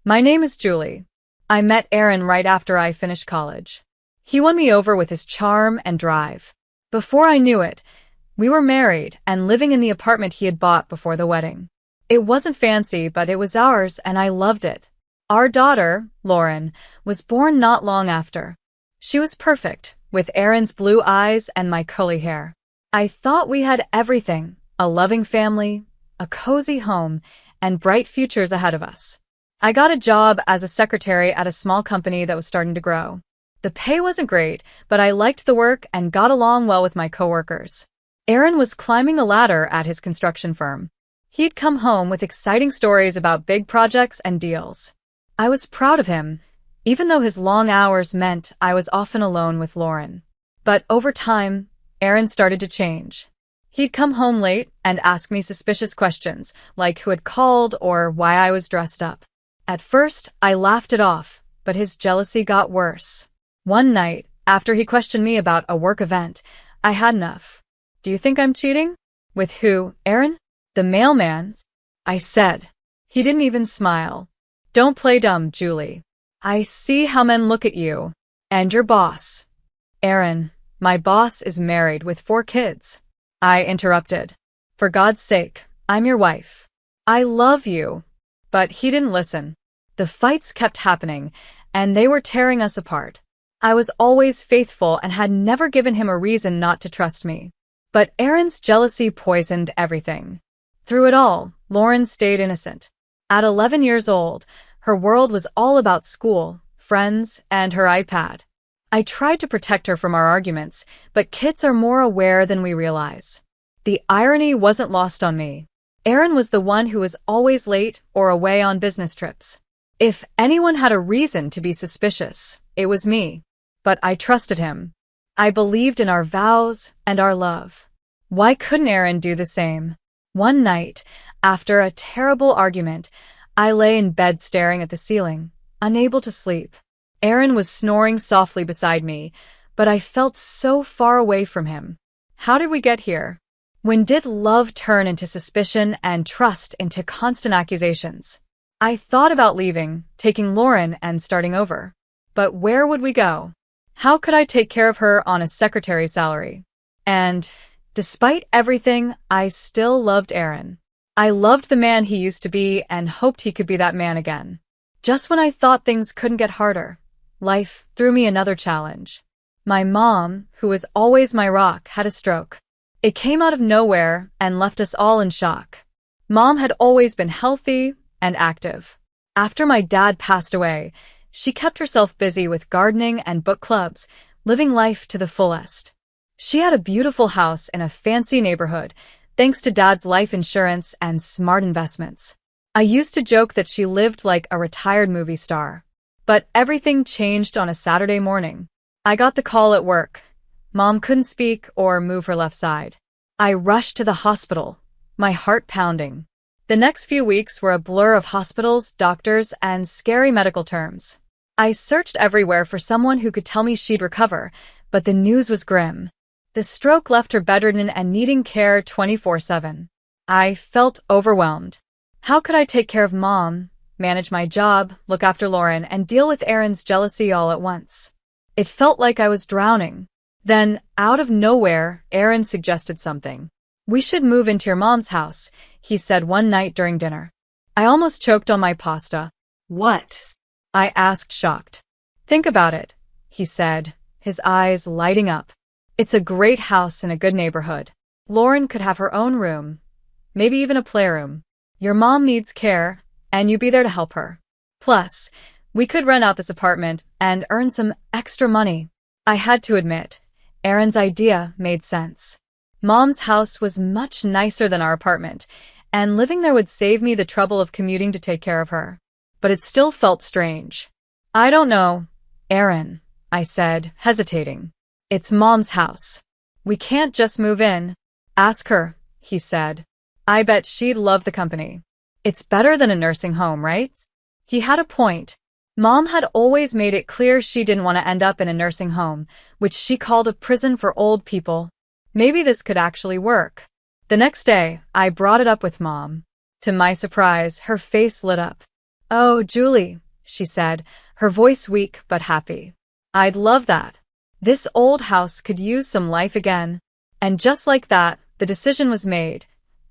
My name is Julie. I met Aaron right after I finished college. He won me over with his charm and drive. Before I knew it, we were married and living in the apartment he had bought before the wedding. It wasn't fancy, but it was ours and I loved it. Our daughter, Lauren, was born not long after. She was perfect, with Aaron's blue eyes and my curly hair. I thought we had everything, a loving family, a cozy home, and bright futures ahead of us. I got a job as a secretary at a small company that was starting to grow. The pay wasn't great, but I liked the work and got along well with my coworkers. Aaron was climbing the ladder at his construction firm. He'd come home with exciting stories about big projects and deals. I was proud of him, even though his long hours meant I was often alone with Lauren. But over time, Aaron started to change. He'd come home late and ask me suspicious questions, like who had called or why I was dressed up. At first, I laughed it off, but his jealousy got worse. One night, after he questioned me about a work event, I had enough. "Do you think I'm cheating?" "With who, Aaron?" "The mailman," I said. He didn't even smile. "Don't play dumb, Julie. I see how men look at you. And your boss." "Aaron, my boss is married with 4 kids. I interrupted. "For God's sake, I'm your wife. I love you." But he didn't listen. The fights kept happening, and they were tearing us apart. I was always faithful and had never given him a reason not to trust me. But Aaron's jealousy poisoned everything. Through it all, Lauren stayed innocent. At 11 years old, her world was all about school, friends, and her iPad. I tried to protect her from our arguments, but kids are more aware than we realize. The irony wasn't lost on me. Aaron was the one who was always late or away on business trips. If anyone had a reason to be suspicious, it was me. But I trusted him. I believed in our vows and our love. Why couldn't Aaron do the same? One night, after a terrible argument, I lay in bed staring at the ceiling, unable to sleep. Aaron was snoring softly beside me, but I felt so far away from him. How did we get here? When did love turn into suspicion and trust into constant accusations? I thought about leaving, taking Lauren, and starting over. But where would we go? How could I take care of her on a secretary's salary? And, despite everything, I still loved Aaron. I loved the man he used to be and hoped he could be that man again. Just when I thought things couldn't get harder, life threw me another challenge. My mom, who was always my rock, had a stroke. It came out of nowhere and left us all in shock. Mom had always been healthy and active. After my dad passed away, she kept herself busy with gardening and book clubs, living life to the fullest. She had a beautiful house in a fancy neighborhood, thanks to Dad's life insurance and smart investments. I used to joke that she lived like a retired movie star. But everything changed on a Saturday morning. I got the call at work. Mom couldn't speak or move her left side. I rushed to the hospital, my heart pounding. The next few weeks were a blur of hospitals, doctors, and scary medical terms. I searched everywhere for someone who could tell me she'd recover, but the news was grim. The stroke left her bedridden and needing care 24/7. I felt overwhelmed. How could I take care of Mom, manage my job, look after Lauren, and deal with Aaron's jealousy all at once? It felt like I was drowning. Then, out of nowhere, Aaron suggested something. "We should move into your mom's house," he said one night during dinner. I almost choked on my pasta. "What?" I asked, shocked. "Think about it," he said, his eyes lighting up. "It's a great house in a good neighborhood. Lauren could have her own room, maybe even a playroom. Your mom needs care, and you'd be there to help her. Plus, we could rent out this apartment and earn some extra money." I had to admit, Aaron's idea made sense. Mom's house was much nicer than our apartment, and living there would save me the trouble of commuting to take care of her. But it still felt strange. "I don't know, Aaron," I said, hesitating. "It's Mom's house. We can't just move in." "Ask her," he said. "I bet she'd love the company. It's better than a nursing home, right?" He had a point. Mom had always made it clear she didn't want to end up in a nursing home, which she called a prison for old people. Maybe this could actually work. The next day, I brought it up with Mom. To my surprise, her face lit up. "Oh, Julie," she said, her voice weak but happy. "I'd love that. This old house could use some life again." And just like that, the decision was made.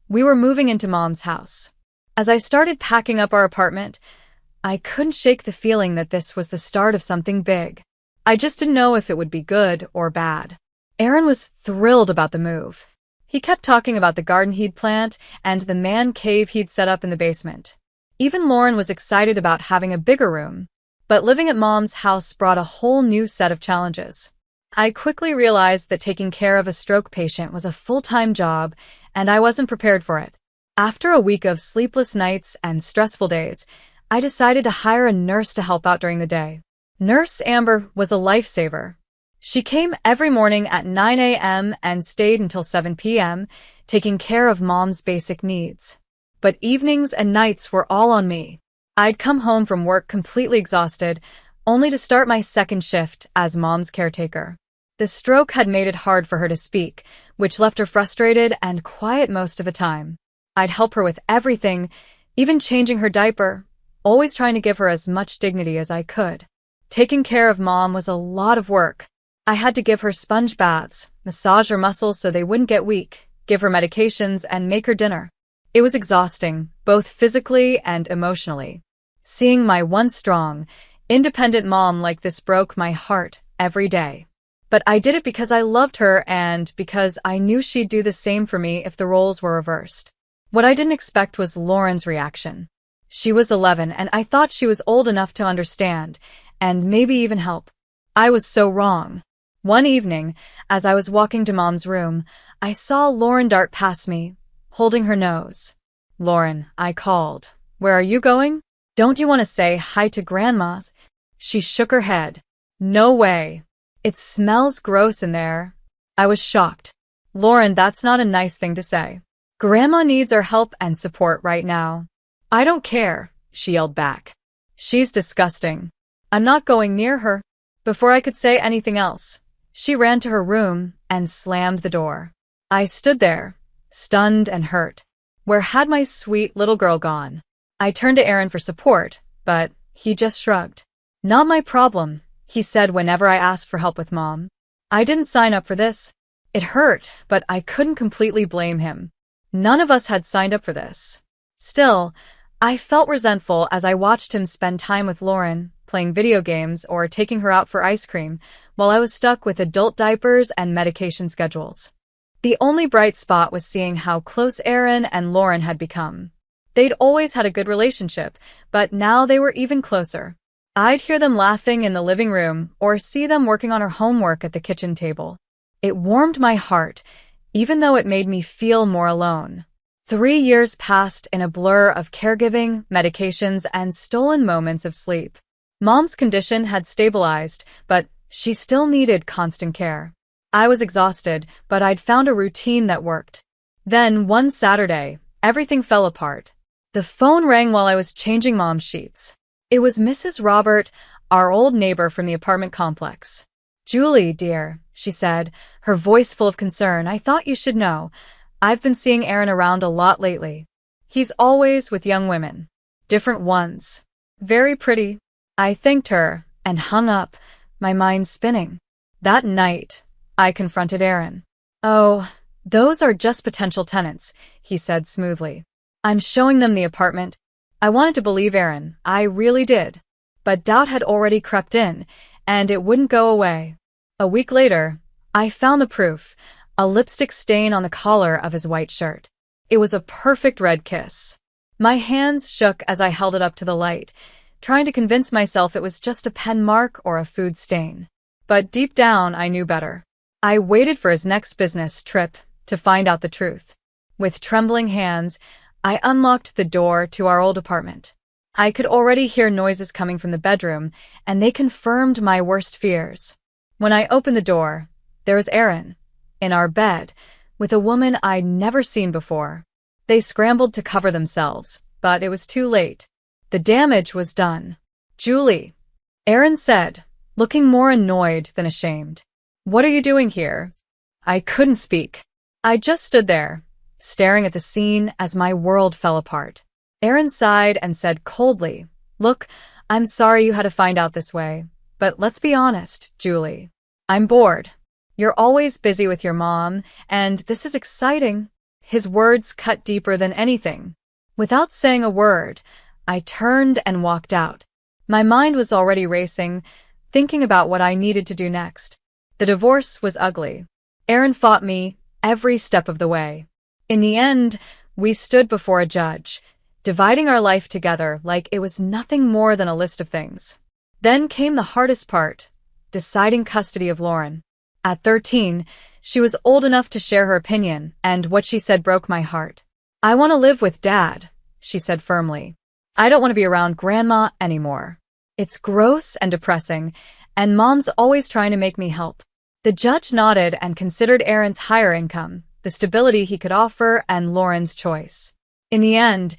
We were moving into Mom's house. As I started packing up our apartment, I couldn't shake the feeling that this was the start of something big. I just didn't know if it would be good or bad. Aaron was thrilled about the move. He kept talking about the garden he'd plant and the man cave he'd set up in the basement. Even Lauren was excited about having a bigger room. But living at Mom's house brought a whole new set of challenges. I quickly realized that taking care of a stroke patient was a full-time job, and I wasn't prepared for it. After a week of sleepless nights and stressful days, I decided to hire a nurse to help out during the day. Nurse Amber was a lifesaver. She came every morning at 9 a.m. and stayed until 7 p.m., taking care of Mom's basic needs. But evenings and nights were all on me. I'd come home from work completely exhausted, only to start my second shift as Mom's caretaker. The stroke had made it hard for her to speak, which left her frustrated and quiet most of the time. I'd help her with everything, even changing her diaper, always trying to give her as much dignity as I could. Taking care of Mom was a lot of work. I had to give her sponge baths, massage her muscles so they wouldn't get weak, give her medications, and make her dinner. It was exhausting, both physically and emotionally. Seeing my once strong, independent mom like this broke my heart every day. But I did it because I loved her and because I knew she'd do the same for me if the roles were reversed. What I didn't expect was Lauren's reaction. She was 11 and I thought she was old enough to understand, and maybe even help. I was so wrong. One evening, as I was walking to Mom's room, I saw Lauren dart past me, holding her nose. "Lauren," I called. "Where are you going?" "Don't you want to say hi to Grandma's?" She shook her head. "No way. It smells gross in there." I was shocked. "Lauren, that's not a nice thing to say. Grandma needs our help and support right now." "I don't care," she yelled back. "She's disgusting. I'm not going near her." Before I could say anything else, she ran to her room and slammed the door. I stood there, stunned and hurt. Where had my sweet little girl gone? I turned to Aaron for support, but he just shrugged. "Not my problem," he said whenever I asked for help with Mom. "I didn't sign up for this." It hurt, but I couldn't completely blame him. None of us had signed up for this. Still, I felt resentful as I watched him spend time with Lauren, playing video games or taking her out for ice cream, while I was stuck with adult diapers and medication schedules. The only bright spot was seeing how close Aaron and Lauren had become. They'd always had a good relationship, but now they were even closer. I'd hear them laughing in the living room or see them working on her homework at the kitchen table. It warmed my heart, even though it made me feel more alone. 3 years passed in a blur of caregiving, medications, and stolen moments of sleep. Mom's condition had stabilized, but she still needed constant care. I was exhausted, but I'd found a routine that worked. Then, one Saturday, everything fell apart. The phone rang while I was changing Mom's sheets. It was Mrs. Robert, our old neighbor from the apartment complex. "Julie, dear," she said, her voice full of concern, "I thought you should know. I've been seeing Aaron around a lot lately. He's always with young women. Different ones. Very pretty." I thanked her and hung up, my mind spinning. That night, I confronted Aaron. "Oh, those are just potential tenants," he said smoothly. "I'm showing them the apartment." I wanted to believe Aaron, I really did. But doubt had already crept in, and it wouldn't go away. A week later, I found the proof, a lipstick stain on the collar of his white shirt. It was a perfect red kiss. My hands shook as I held it up to the light, trying to convince myself it was just a pen mark or a food stain. But deep down, I knew better. I waited for his next business trip to find out the truth. With trembling hands, I unlocked the door to our old apartment. I could already hear noises coming from the bedroom, and they confirmed my worst fears. When I opened the door, there was Aaron, in our bed, with a woman I'd never seen before. They scrambled to cover themselves, but it was too late. The damage was done. "Julie," Aaron said, looking more annoyed than ashamed. "What are you doing here?" I couldn't speak. I just stood there, staring at the scene as my world fell apart. Aaron sighed and said coldly, Look, I'm sorry you had to find out this way, but let's be honest, Julie. I'm bored. You're always busy with your mom, and this is exciting. His words cut deeper than anything. Without saying a word, I turned and walked out. My mind was already racing, thinking about what I needed to do next. The divorce was ugly. Aaron fought me every step of the way. In the end, we stood before a judge, dividing our life together like it was nothing more than a list of things. Then came the hardest part, deciding custody of Lauren. At 13, she was old enough to share her opinion, and what she said broke my heart. I want to live with Dad, she said firmly. I don't want to be around Grandma anymore. It's gross and depressing, and Mom's always trying to make me help. The judge nodded and considered Aaron's higher income, the stability he could offer, and Lauren's choice. In the end,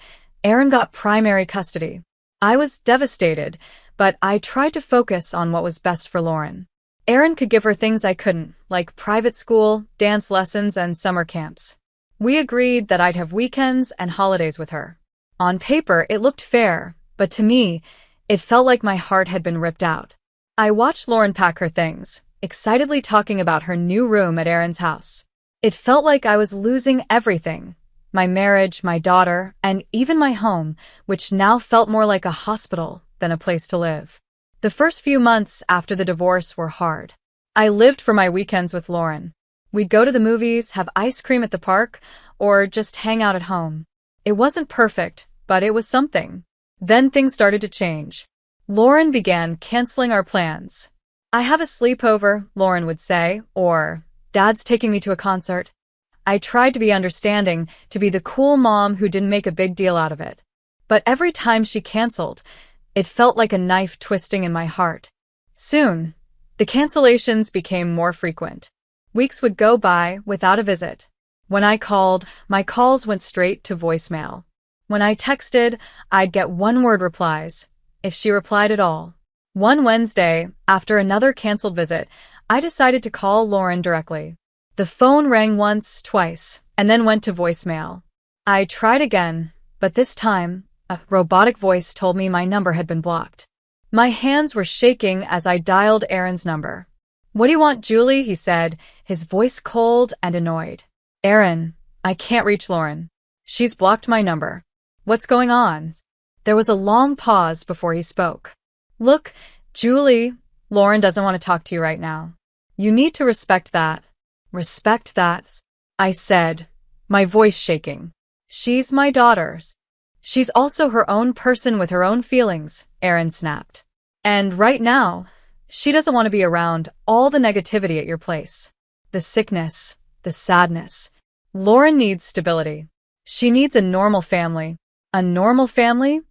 Aaron got primary custody. I was devastated, but I tried to focus on what was best for Lauren. Aaron could give her things I couldn't, like private school, dance lessons, and summer camps. We agreed that I'd have weekends and holidays with her. On paper, it looked fair, but to me, it felt like my heart had been ripped out. I watched Lauren pack her things, excitedly talking about her new room at Aaron's house. It felt like I was losing everything. My marriage, my daughter, and even my home, which now felt more like a hospital than a place to live. The first few months after the divorce were hard. I lived for my weekends with Lauren. We'd go to the movies, have ice cream at the park, or just hang out at home. It wasn't perfect, but it was something. Then things started to change. Lauren began canceling our plans. I have a sleepover, Lauren would say, or Dad's taking me to a concert. I tried to be understanding, to be the cool mom who didn't make a big deal out of it. But every time she canceled, it felt like a knife twisting in my heart. Soon, the cancellations became more frequent. Weeks would go by without a visit. When I called, my calls went straight to voicemail. When I texted, I'd get one-word replies, if she replied at all. One Wednesday, after another canceled visit, I decided to call Lauren directly. The phone rang once, twice, and then went to voicemail. I tried again, but this time, a robotic voice told me my number had been blocked. My hands were shaking as I dialed Aaron's number. "What do you want, Julie?" he said, his voice cold and annoyed. "Aaron, I can't reach Lauren. She's blocked my number." "What's going on?" There was a long pause before he spoke. "Look, Julie, Lauren doesn't want to talk to you right now. You need to respect that." "Respect that?" I said, my voice shaking. "She's my daughter. She's also her own person with her own feelings," Aaron snapped. "And right now, she doesn't want to be around all the negativity at your place. The sickness, the sadness. Lauren needs stability. She needs a normal family." "A normal family?"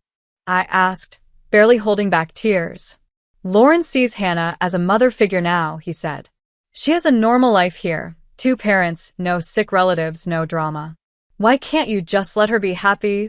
I asked, barely holding back tears. "Lauren sees Hannah as a mother figure now," he said. "She has a normal life here. 2 parents, no sick relatives, no drama. Why can't you just let her be happy?"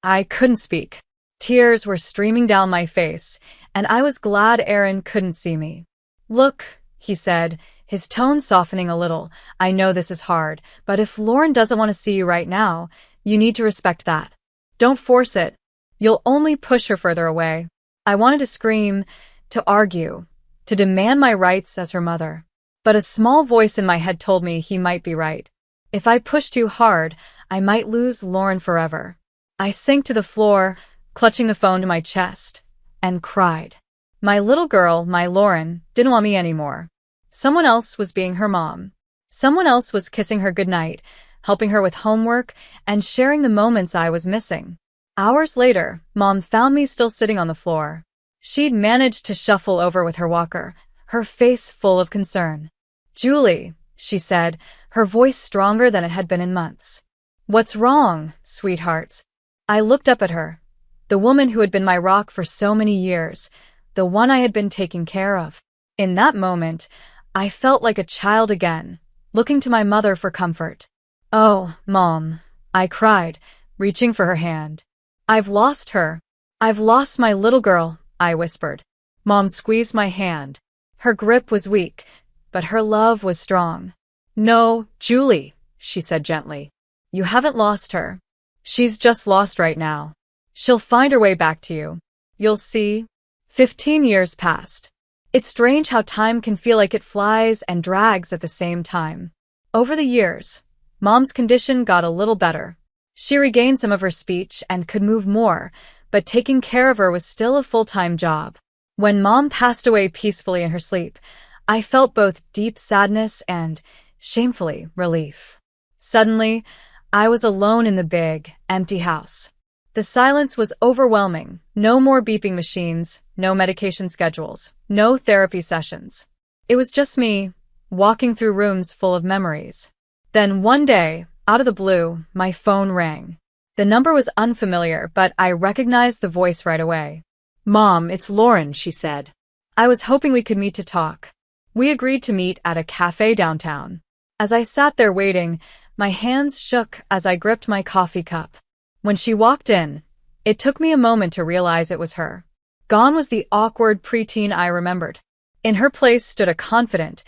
I couldn't speak. Tears were streaming down my face, and I was glad Aaron couldn't see me. "Look," he said, his tone softening a little, "I know this is hard, but if Lauren doesn't want to see you right now, you need to respect that. Don't force it. You'll only push her further away." I wanted to scream, to argue, to demand my rights as her mother. But a small voice in my head told me he might be right. If I pushed too hard, I might lose Lauren forever. I sank to the floor, clutching the phone to my chest, and cried. My little girl, my Lauren, didn't want me anymore. Someone else was being her mom. Someone else was kissing her goodnight, helping her with homework, and sharing the moments I was missing. Hours later, Mom found me still sitting on the floor. She'd managed to shuffle over with her walker, her face full of concern. "Julie," she said, her voice stronger than it had been in months. "What's wrong, sweetheart?" I looked up at her, the woman who had been my rock for so many years, the one I had been taking care of. In that moment, I felt like a child again, looking to my mother for comfort. "Oh, Mom," I cried, reaching for her hand. "I've lost her. I've lost my little girl," I whispered. Mom squeezed my hand. Her grip was weak, but her love was strong. "No, Julie," she said gently. "You haven't lost her. She's just lost right now. She'll find her way back to you. You'll see. 15 years passed. It's strange how time can feel like it flies and drags at the same time. Over the years, Mom's condition got a little better. She regained some of her speech and could move more, but taking care of her was still a full-time job. When Mom passed away peacefully in her sleep, I felt both deep sadness and, shamefully, relief. Suddenly, I was alone in the big, empty house. The silence was overwhelming. No more beeping machines, no medication schedules, no therapy sessions. It was just me, walking through rooms full of memories. Then one day, out of the blue, my phone rang. The number was unfamiliar, but I recognized the voice right away. "Mom, it's Lauren," she said. I was hoping we could meet to talk. We agreed to meet at a cafe downtown. As I sat there waiting, my hands shook as I gripped my coffee cup. When she walked in, it took me a moment to realize it was her. Gone was the awkward preteen I remembered. In her place stood a confident,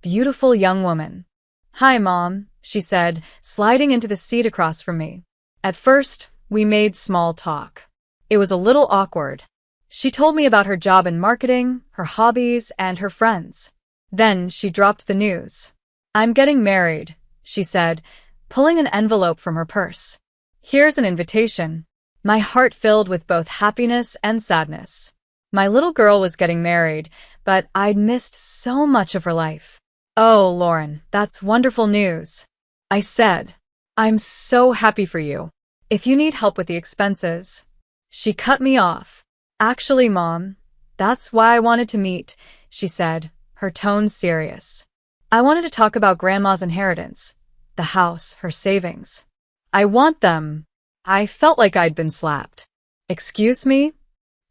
beautiful young woman. "Hi, Mom," she said, sliding into the seat across from me. At first, we made small talk. It was a little awkward. She told me about her job in marketing, her hobbies, and her friends. Then she dropped the news. "I'm getting married," she said, pulling an envelope from her purse. "Here's an invitation." My heart filled with both happiness and sadness. My little girl was getting married, but I'd missed so much of her life. "Oh, Lauren, that's wonderful news," I said. "I'm so happy for you. If you need help with the expenses." She cut me off. "Actually, Mom, that's why I wanted to meet," she said, her tone serious. "I wanted to talk about Grandma's inheritance, the house, her savings. I want them." I felt like I'd been slapped. "Excuse me?"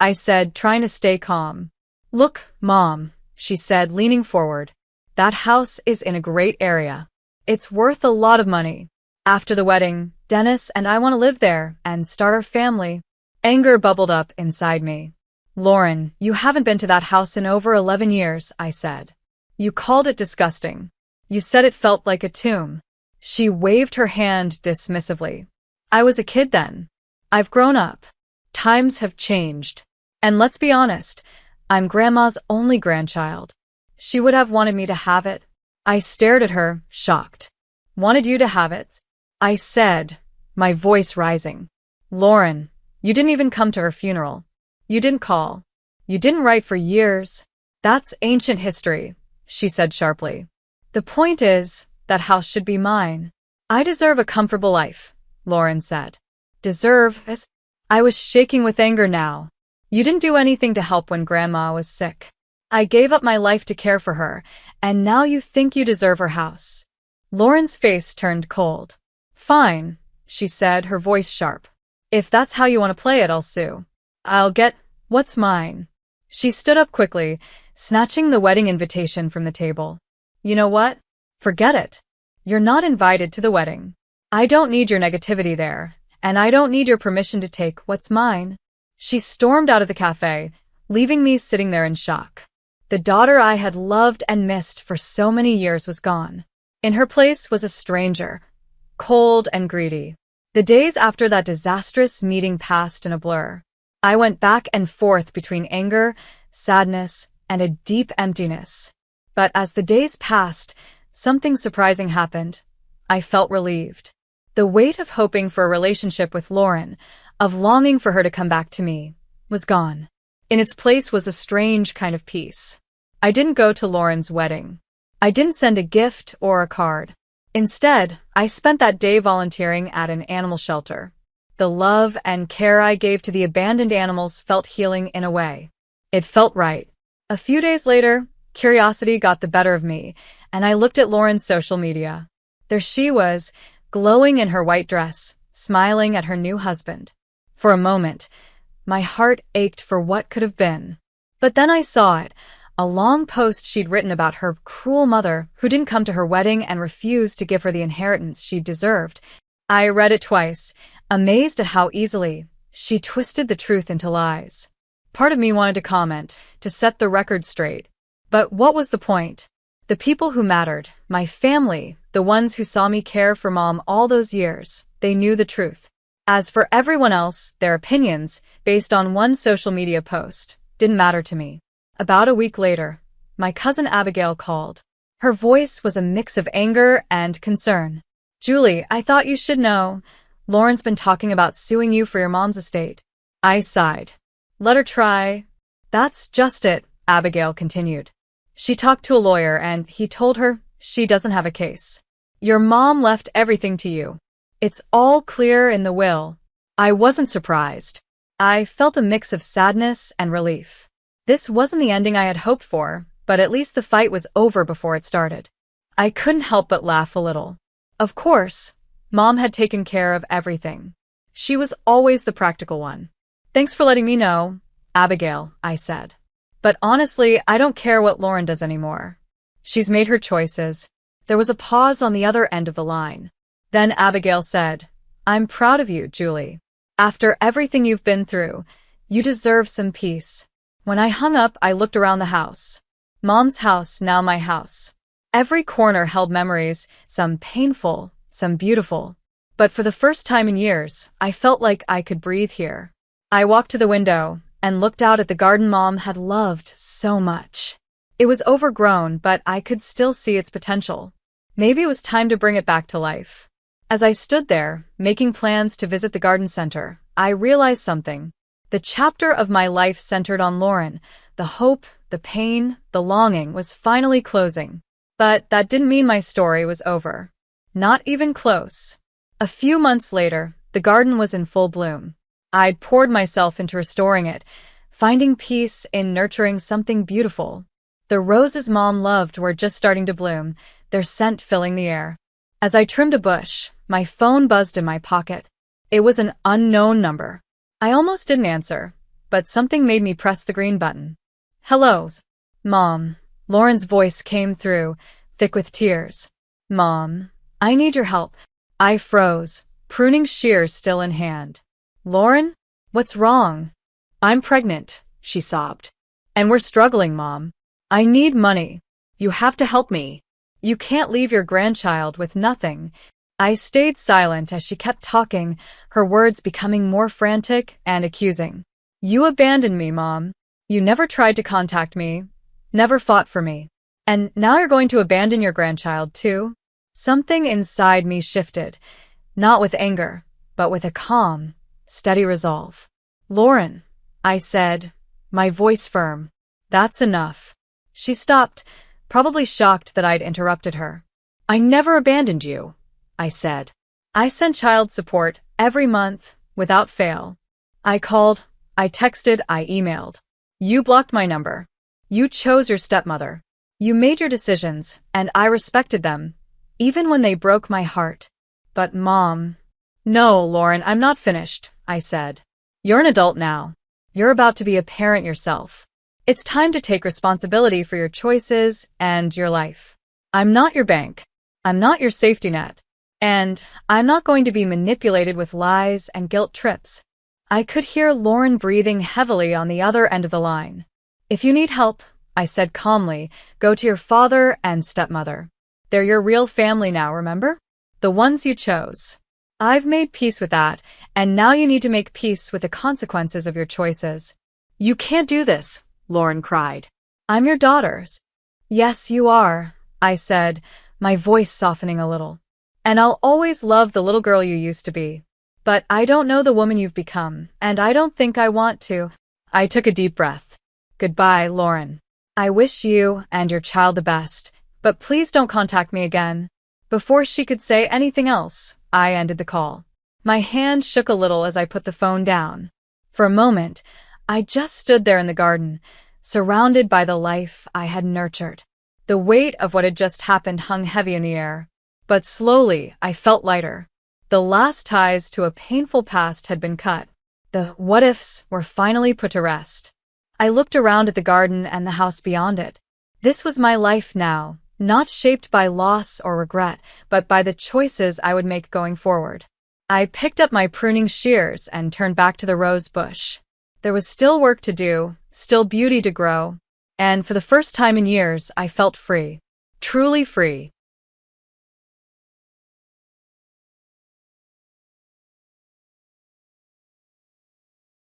I said, trying to stay calm. "Look, Mom," she said, leaning forward. "That house is in a great area. It's worth a lot of money. After the wedding, Dennis and I want to live there and start our family." Anger bubbled up inside me. "Lauren, you haven't been to that house in over 11 years, I said. "You called it disgusting. You said it felt like a tomb." She waved her hand dismissively. "I was a kid then. I've grown up. Times have changed. And let's be honest, I'm Grandma's only grandchild. She would have wanted me to have it." I stared at her, shocked. "Wanted you to have it?" I said, my voice rising. "Lauren, you didn't even come to her funeral. You didn't call. You didn't write for years. That's ancient history," she said sharply. "The point is, that house should be mine." "I deserve a comfortable life," Lauren said. "Deserve?" I was shaking with anger now. "You didn't do anything to help when Grandma was sick. I gave up my life to care for her, and now you think you deserve her house." Lauren's face turned cold. "Fine," she said, her voice sharp. "If that's how you want to play it, I'll sue. I'll get what's mine." She stood up quickly, snatching the wedding invitation from the table. "You know what? Forget it. You're not invited to the wedding. I don't need your negativity there, and I don't need your permission to take what's mine." She stormed out of the cafe, leaving me sitting there in shock. The daughter I had loved and missed for so many years was gone. In her place was a stranger, cold and greedy. The days after that disastrous meeting passed in a blur. I went back and forth between anger, sadness, and a deep emptiness. But as the days passed, something surprising happened. I felt relieved. The weight of hoping for a relationship with Lauren, of longing for her to come back to me, was gone. In its place was a strange kind of peace. I didn't go to Lauren's wedding. I didn't send a gift or a card. Instead, I spent that day volunteering at an animal shelter. The love and care I gave to the abandoned animals felt healing in a way. It felt right. A few days later, curiosity got the better of me, and I looked at Lauren's social media. There she was, glowing in her white dress, smiling at her new husband. For a moment, my heart ached for what could have been. But then I saw it, a long post she'd written about her cruel mother who didn't come to her wedding and refused to give her the inheritance she deserved. I read it twice, amazed at how easily she twisted the truth into lies. Part of me wanted to comment, to set the record straight. But what was the point? The people who mattered, my family, the ones who saw me care for Mom all those years, they knew the truth. As for everyone else, their opinions, based on one social media post, didn't matter to me. About a week later, my cousin Abigail called. Her voice was a mix of anger and concern. "Julie, I thought you should know. Lauren's been talking about suing you for your mom's estate." I sighed. "Let her try." "That's just it," Abigail continued. "She talked to a lawyer and he told her she doesn't have a case. Your mom left everything to you. It's all clear in the will." I wasn't surprised. I felt a mix of sadness and relief. This wasn't the ending I had hoped for, but at least the fight was over before it started. I couldn't help but laugh a little. Of course, Mom had taken care of everything. She was always the practical one. "Thanks for letting me know, Abigail," I said. "But honestly, I don't care what Lauren does anymore. She's made her choices." There was a pause on the other end of the line. Then Abigail said, "I'm proud of you, Julie. After everything you've been through, you deserve some peace." When I hung up, I looked around the house. Mom's house, now my house. Every corner held memories, some painful, some beautiful. But for the first time in years, I felt like I could breathe here. I walked to the window and looked out at the garden Mom had loved so much. It was overgrown, but I could still see its potential. Maybe it was time to bring it back to life. As I stood there, making plans to visit the garden center, I realized something. The chapter of my life centered on Lauren, the hope, the pain, the longing was finally closing. But that didn't mean my story was over. Not even close. A few months later, the garden was in full bloom. I'd poured myself into restoring it, finding peace in nurturing something beautiful. The roses Mom loved were just starting to bloom, their scent filling the air. As I trimmed a bush, my phone buzzed in my pocket. It was an unknown number. I almost didn't answer, but something made me press the green button. "Hello, Mom." Lauren's voice came through, thick with tears. "Mom, I need your help." I froze, pruning shears still in hand. "Lauren? What's wrong?" "I'm pregnant," she sobbed. "And we're struggling, Mom. I need money. You have to help me. You can't leave your grandchild with nothing." I stayed silent as she kept talking, her words becoming more frantic and accusing. "You abandoned me, Mom. You never tried to contact me, never fought for me. And now you're going to abandon your grandchild, too?" Something inside me shifted, not with anger, but with a calm, steady resolve. "Lauren," I said, my voice firm. "That's enough." She stopped, probably shocked that I'd interrupted her. "I never abandoned you," I said. "I sent child support every month, without fail. I called, I texted, I emailed. You blocked my number. You chose your stepmother. You made your decisions, and I respected them, even when they broke my heart. But Mom..." "No, Lauren, I'm not finished," I said. "You're an adult now. You're about to be a parent yourself. It's time to take responsibility for your choices and your life. I'm not your bank. I'm not your safety net. And I'm not going to be manipulated with lies and guilt trips." I could hear Lauren breathing heavily on the other end of the line. "If you need help," I said calmly, "go to your father and stepmother. They're your real family now, remember? The ones you chose. I've made peace with that, and now you need to make peace with the consequences of your choices." "You can't do this," Lauren cried. "I'm your daughter's." "Yes, you are," I said, my voice softening a little. "And I'll always love the little girl you used to be. But I don't know the woman you've become, and I don't think I want to." I took a deep breath. "Goodbye, Lauren. I wish you and your child the best, but please don't contact me again." Before she could say anything else, I ended the call. My hand shook a little as I put the phone down. For a moment, I just stood there in the garden, surrounded by the life I had nurtured. The weight of what had just happened hung heavy in the air. But slowly, I felt lighter. The last ties to a painful past had been cut. The what-ifs were finally put to rest. I looked around at the garden and the house beyond it. This was my life now, not shaped by loss or regret, but by the choices I would make going forward. I picked up my pruning shears and turned back to the rose bush. There was still work to do, still beauty to grow, and for the first time in years, I felt free. Truly free.